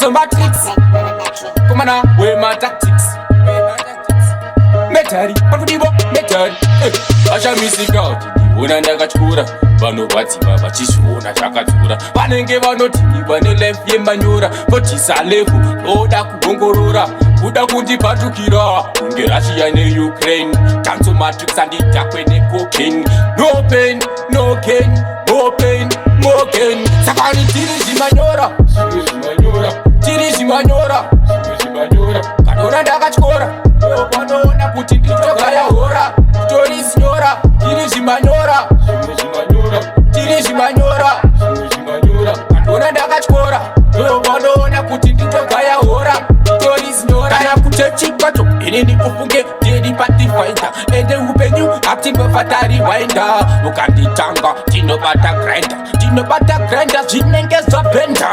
Dance on matrix. Come on now, where my tactics? Metari, pakudibo, metari. Asha misikauti, unandakachikura. Vanorwadziva vachizviona zvakadzura. Vanenge vanoti vane life yemanyora. Votisa levu, voda kugongorora. Kuda kundipandukira kunge Russia neUkraine. Dance on matrix andidhakwe necocaine. No pain, no gain, more pain, more gain. Sakani tiri zvimanyora, tiri zvimanyora. Kanona ndakachikora, panoona kuti nditogaya hora. Tori sinyora, tiri zvimanyora, tiri zvimanyora. Kanona ndakachikora, panoona kuti nditogaya hora. Tori sinyora, kana kuchechi kwacho inini ufunge ndiri patifaita. Ende upenyu hatingofatari wainda. Ukanditanga tinobata grinder, tinobata grinder zvinenge zvabhenda.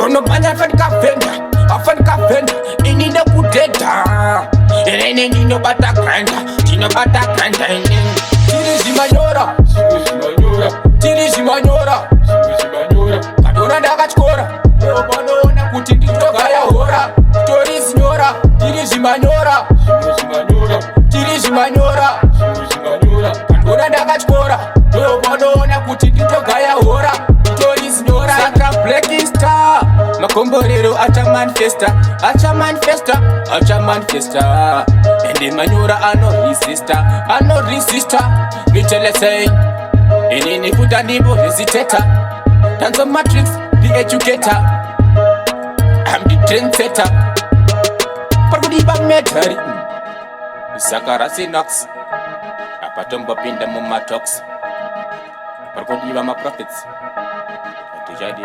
Unobanya afanika venda, afanika venda inine kudedha. Inini ndinobata grinder, tinobata grinder inini. Tiri zvimanyora, tiri zvimanyora. Kanona ndakachikora, panoona kuti nditogaya hora. Tori sinyora, tiri zvimanyora, tiri zvimanyora. Kanona ndakachikora, panoona kuti nditogaya hora. Tori sinyora. Saka Black Star makomborero achamanifesta, achamanifesta, achamanifesta. Ende manyora anoresista. Mitelesei inini kuta ndimbo hesitator. Dance on matrix, the educator. I'm the trendsetter. Pakudiba metari Sakara Sinox Apatombo pinda mumatox. Pakudiba ma prophets. Tujadi,